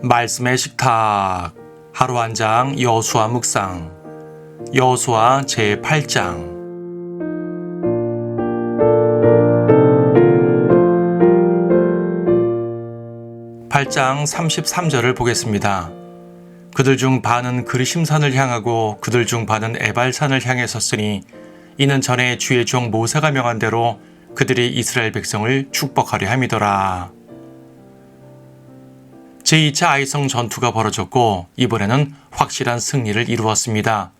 말씀의 식탁 하루 한 장 여호수아 묵상 여호수아 제8장 8장 33절을 보겠습니다. 그들 중 반은 그리심산을 향하고 그들 중 반은 에발산을 향해 섰으니 이는 전에 주의 종 모세가 명한 대로 그들이 이스라엘 백성을 축복하려 함이더라. 제2차 아이성 전투가 벌어졌고 이번에는 확실한 승리를 이루었습니다.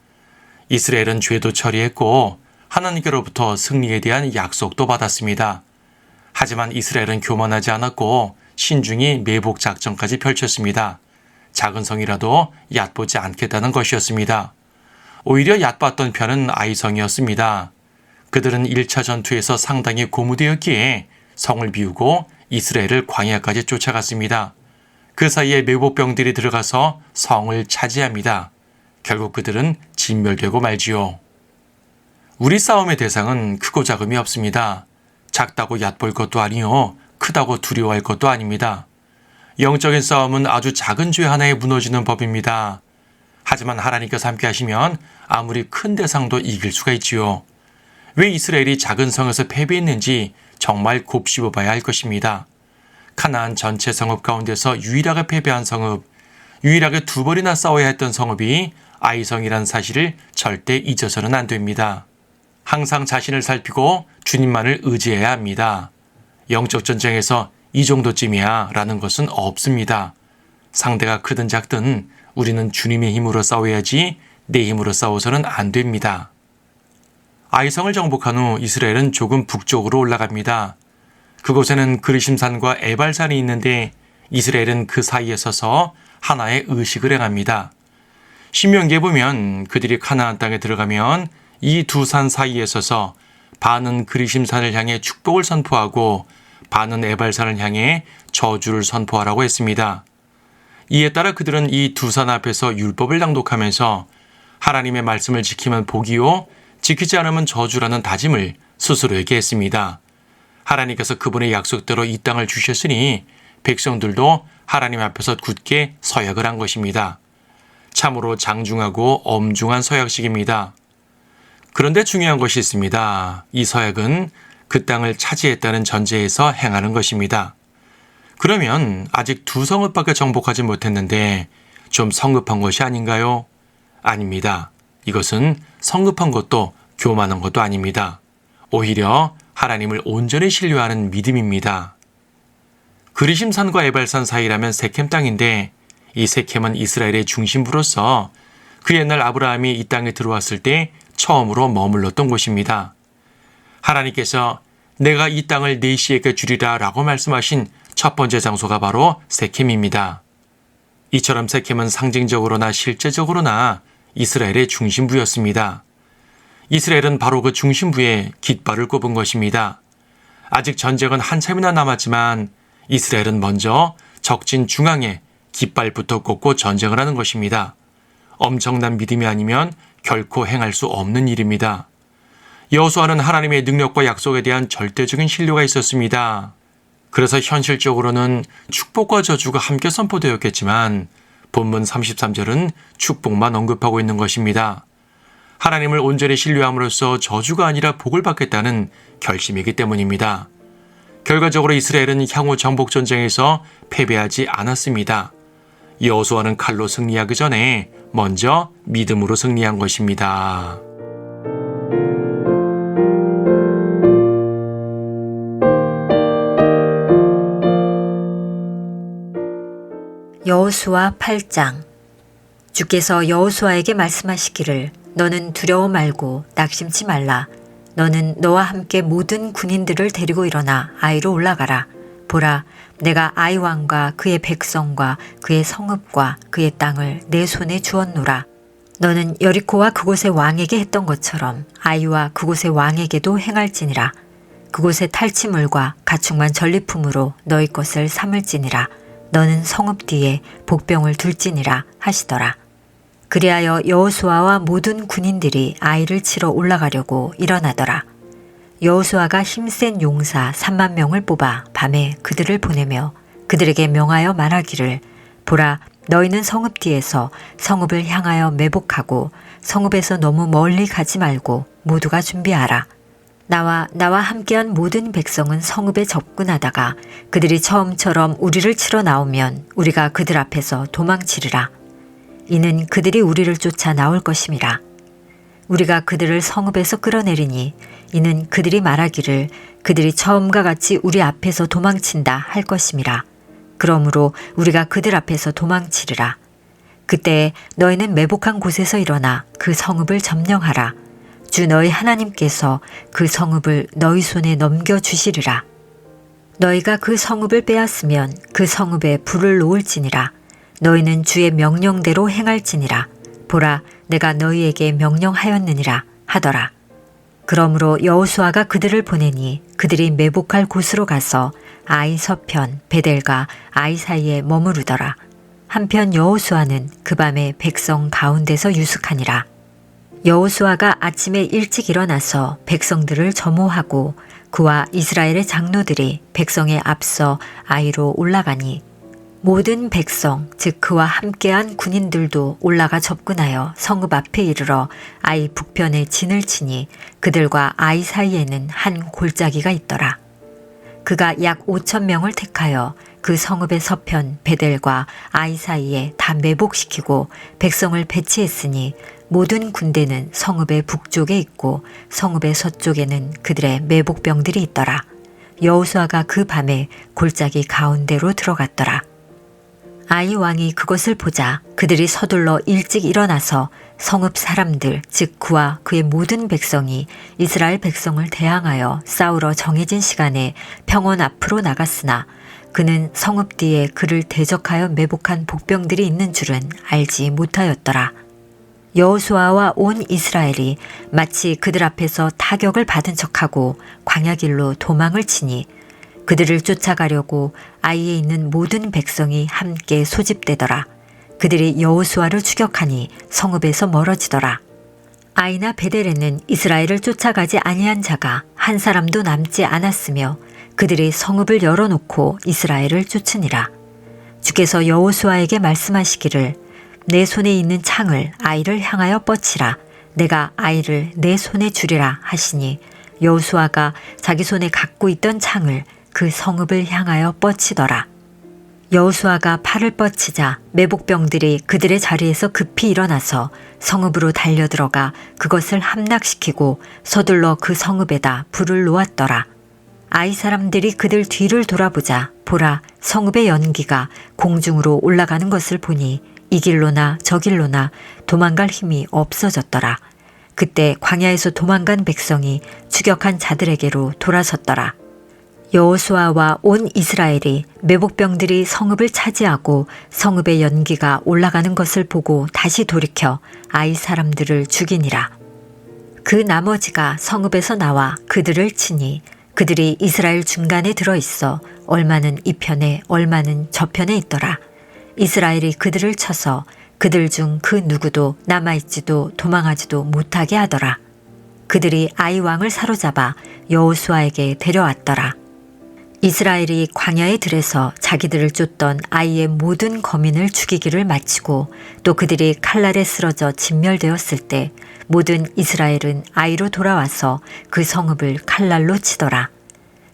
이스라엘은 죄도 처리했고 하나님께로부터 승리에 대한 약속도 받았습니다. 하지만 이스라엘은 교만하지 않았고 신중히 매복 작전까지 펼쳤습니다. 작은 성이라도 얕보지 않겠다는 것이었습니다. 오히려 얕봤던 편은 아이성이었습니다. 그들은 1차 전투에서 상당히 고무되었기에 성을 비우고 이스라엘을 광야까지 쫓아갔습니다. 그 사이에 매복병들이 들어가서 성을 차지합니다. 결국 그들은 진멸되고 말지요. 우리 싸움의 대상은 크고 작음이 없습니다. 작다고 얕볼 것도 아니요, 크다고 두려워할 것도 아닙니다. 영적인 싸움은 아주 작은 죄 하나에 무너지는 법입니다. 하지만 하나님께서 함께 하시면 아무리 큰 대상도 이길 수가 있지요. 왜 이스라엘이 작은 성에서 패배했는지 정말 곱씹어봐야 할 것입니다. 가나안 전체 성읍 가운데서 유일하게 패배한 성읍, 유일하게 2번이나 싸워야 했던 성읍이 아이성이란 사실을 절대 잊어서는 안 됩니다. 항상 자신을 살피고 주님만을 의지해야 합니다. 영적 전쟁에서 이 정도쯤이야 라는 것은 없습니다. 상대가 크든 작든 우리는 주님의 힘으로 싸워야지 내 힘으로 싸워서는 안 됩니다. 아이성을 정복한 후 이스라엘은 조금 북쪽으로 올라갑니다. 그곳에는 그리심산과 에발산이 있는데 이스라엘은 그 사이에 서서 하나의 의식을 행합니다. 신명기에 보면 그들이 가나안 땅에 들어가면 이 두 산 사이에 서서 반은 그리심산을 향해 축복을 선포하고 반은 에발산을 향해 저주를 선포하라고 했습니다. 이에 따라 그들은 이 두 산 앞에서 율법을 낭독하면서 하나님의 말씀을 지키면 복이요 지키지 않으면 저주라는 다짐을 스스로에게 했습니다. 하나님께서 그분의 약속대로 이 땅을 주셨으니 백성들도 하나님 앞에서 굳게 서약을 한 것입니다. 참으로 장중하고 엄중한 서약식입니다. 그런데 중요한 것이 있습니다. 이 서약은 그 땅을 차지했다는 전제에서 행하는 것입니다. 그러면 아직 2성읍밖에 정복하지 못했는데 좀 성급한 것이 아닌가요? 아닙니다. 이것은 성급한 것도 교만한 것도 아닙니다. 오히려 하나님을 온전히 신뢰하는 믿음입니다. 그리심산과 에발산 사이라면 세켐 땅인데 이 세켐은 이스라엘의 중심부로서 그 옛날 아브라함이 이 땅에 들어왔을 때 처음으로 머물렀던 곳입니다. 하나님께서 내가 이 땅을 네 씨에게 주리라 라고 말씀하신 첫 번째 장소가 바로 세켐입니다. 이처럼 세켐은 상징적으로나 실제적으로나 이스라엘의 중심부였습니다. 이스라엘은 바로 그 중심부에 깃발을 꼽은 것입니다. 아직 전쟁은 한참이나 남았지만 이스라엘은 먼저 적진 중앙에 깃발부터 꽂고 전쟁을 하는 것입니다. 엄청난 믿음이 아니면 결코 행할 수 없는 일입니다. 여호수아는 하나님의 능력과 약속에 대한 절대적인 신뢰가 있었습니다. 그래서 현실적으로는 축복과 저주가 함께 선포되었겠지만 본문 33절은 축복만 언급하고 있는 것입니다. 하나님을 온전히 신뢰함으로써 저주가 아니라 복을 받겠다는 결심이기 때문입니다. 결과적으로 이스라엘은 향후 정복전쟁에서 패배하지 않았습니다. 여호수아는 칼로 승리하기 전에 먼저 믿음으로 승리한 것입니다. 여호수아 8장. 주께서 여호수아에게 말씀하시기를 너는 두려워 말고 낙심치 말라. 너는 너와 함께 모든 군인들을 데리고 일어나 아이로 올라가라. 보라, 내가 아이 왕과 그의 백성과 그의 성읍과 그의 땅을 내 손에 주었노라. 너는 여리코와 그곳의 왕에게 했던 것처럼 아이와 그곳의 왕에게도 행할지니라. 그곳의 탈취물과 가축만 전리품으로 너희 것을 삼을지니라. 너는 성읍 뒤에 복병을 둘지니라 하시더라. 그리하여 여호수아와 모든 군인들이 아이를 치러 올라가려고 일어나더라. 여호수아가 힘센 용사 3만 명을 뽑아 밤에 그들을 보내며 그들에게 명하여 말하기를 보라, 너희는 성읍 뒤에서 성읍을 향하여 매복하고 성읍에서 너무 멀리 가지 말고 모두가 준비하라. 나와 함께한 모든 백성은 성읍에 접근하다가 그들이 처음처럼 우리를 치러 나오면 우리가 그들 앞에서 도망치리라. 이는 그들이 우리를 쫓아 나올 것임이라. 우리가 그들을 성읍에서 끌어내리니 이는 그들이 말하기를 그들이 처음과 같이 우리 앞에서 도망친다 할 것임이라. 그러므로 우리가 그들 앞에서 도망치리라. 그때 너희는 매복한 곳에서 일어나 그 성읍을 점령하라. 주 너희 하나님께서 그 성읍을 너희 손에 넘겨주시리라. 너희가 그 성읍을 빼앗으면 그 성읍에 불을 놓을지니라. 너희는 주의 명령대로 행할지니라. 보라, 내가 너희에게 명령하였느니라 하더라. 그러므로 여호수아가 그들을 보내니 그들이 매복할 곳으로 가서 아이 서편 베델과 아이 사이에 머무르더라. 한편 여호수아는 그 밤에 백성 가운데서 유숙하니라. 여호수아가 아침에 일찍 일어나서 백성들을 점호하고 그와 이스라엘의 장로들이 백성에 앞서 아이로 올라가니 모든 백성 즉 그와 함께한 군인들도 올라가 접근하여 성읍 앞에 이르러 아이 북편에 진을 치니 그들과 아이 사이에는 한 골짜기가 있더라. 그가 약 5천 명을 택하여 그 성읍의 서편 베델과 아이 사이에 다 매복시키고 백성을 배치했으니 모든 군대는 성읍의 북쪽에 있고 성읍의 서쪽에는 그들의 매복병들이 있더라. 여호수아가 그 밤에 골짜기 가운데로 들어갔더라. 아이 왕이 그것을 보자 그들이 서둘러 일찍 일어나서 성읍 사람들 즉 그와 그의 모든 백성이 이스라엘 백성을 대항하여 싸우러 정해진 시간에 평원 앞으로 나갔으나 그는 성읍 뒤에 그를 대적하여 매복한 복병들이 있는 줄은 알지 못하였더라. 여호수아와 온 이스라엘이 마치 그들 앞에서 타격을 받은 척하고 광야길로 도망을 치니 그들을 쫓아가려고 아이에 있는 모든 백성이 함께 소집되더라. 그들이 여호수아를 추격하니 성읍에서 멀어지더라. 아이나 베델에는 이스라엘을 쫓아가지 아니한 자가 한 사람도 남지 않았으며 그들이 성읍을 열어놓고 이스라엘을 쫓으니라. 주께서 여호수아에게 말씀하시기를 내 손에 있는 창을 아이를 향하여 뻗치라. 내가 아이를 내 손에 주리라 하시니 여호수아가 자기 손에 갖고 있던 창을 그 성읍을 향하여 뻗치더라. 여호수아가 팔을 뻗치자 매복병들이 그들의 자리에서 급히 일어나서 성읍으로 달려들어가 그것을 함락시키고 서둘러 그 성읍에다 불을 놓았더라. 아이 사람들이 그들 뒤를 돌아보자 보라, 성읍의 연기가 공중으로 올라가는 것을 보니 이 길로나 저 길로나 도망갈 힘이 없어졌더라. 그때 광야에서 도망간 백성이 추격한 자들에게로 돌아섰더라. 여호수아와 온 이스라엘이 매복병들이 성읍을 차지하고 성읍의 연기가 올라가는 것을 보고 다시 돌이켜 아이 사람들을 죽이니라. 그 나머지가 성읍에서 나와 그들을 치니 그들이 이스라엘 중간에 들어있어 얼마는 이 편에 얼마는 저 편에 있더라. 이스라엘이 그들을 쳐서 그들 중 그 누구도 남아있지도 도망하지도 못하게 하더라. 그들이 아이 왕을 사로잡아 여호수아에게 데려왔더라. 이스라엘이 광야의 들에서 자기들을 쫓던 아이의 모든 거민을 죽이기를 마치고 또 그들이 칼날에 쓰러져 진멸되었을 때 모든 이스라엘은 아이로 돌아와서 그 성읍을 칼날로 치더라.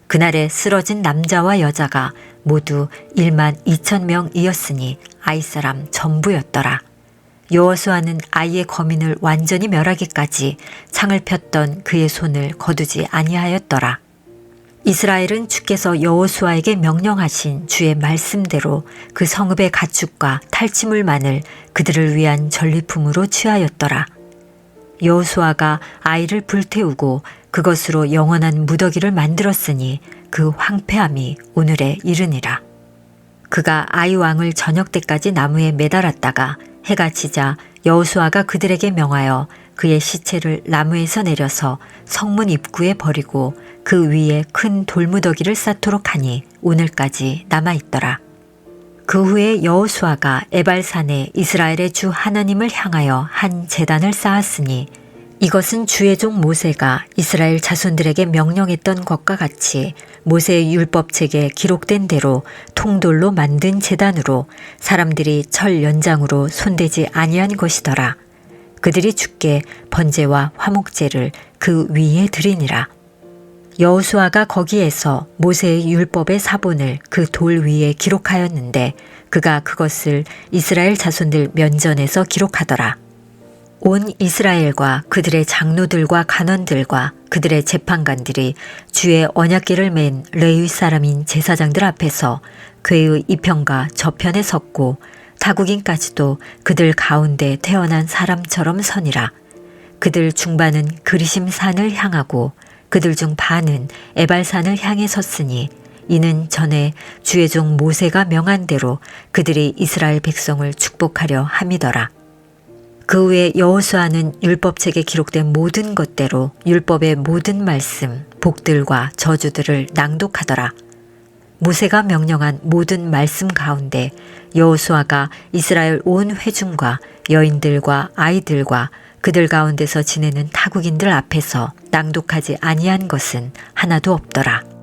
그날에 쓰러진 남자와 여자가 모두 1만 2천 명이었으니 아이 사람 전부였더라. 여호수아는 아이의 거민을 완전히 멸하기까지 창을 폈던 그의 손을 거두지 아니하였더라. 이스라엘은 주께서 여호수아에게 명령하신 주의 말씀대로 그 성읍의 가축과 탈취물만을 그들을 위한 전리품으로 취하였더라. 여호수아가 아이를 불태우고 그것으로 영원한 무더기를 만들었으니 그 황폐함이 오늘에 이르니라. 그가 아이 왕을 저녁 때까지 나무에 매달았다가 해가 지자 여호수아가 그들에게 명하여 그의 시체를 나무에서 내려서 성문 입구에 버리고 그 위에 큰 돌무더기를 쌓도록 하니 오늘까지 남아있더라. 그 후에 여호수아가 에발산에 이스라엘의 주 하나님을 향하여 한 제단을 쌓았으니 이것은 주의 종 모세가 이스라엘 자손들에게 명령했던 것과 같이 모세의 율법책에 기록된 대로 통돌로 만든 제단으로 사람들이 철 연장으로 손대지 아니한 것이더라. 그들이 주께 번제와 화목제를 그 위에 드리니라. 여호수아가 거기에서 모세의 율법의 사본을 그 돌 위에 기록하였는데 그가 그것을 이스라엘 자손들 면전에서 기록하더라. 온 이스라엘과 그들의 장로들과 간원들과 그들의 재판관들이 주의 언약궤를 맨 레위 사람인 제사장들 앞에서 궤의 이편과 저편에 섰고 타국인까지도 그들 가운데 태어난 사람처럼 서니라. 그들 중반은 그리심 산을 향하고 그들 중 반은 에발산을 향해 섰으니 이는 전에 주의 종 모세가 명한 대로 그들이 이스라엘 백성을 축복하려 함이더라. 그 후에 여호수아는 율법책에 기록된 모든 것대로 율법의 모든 말씀, 복들과 저주들을 낭독하더라. 모세가 명령한 모든 말씀 가운데 여호수아가 이스라엘 온 회중과 여인들과 아이들과 그들 가운데서 지내는 타국인들 앞에서 낭독하지 아니한 것은 하나도 없더라.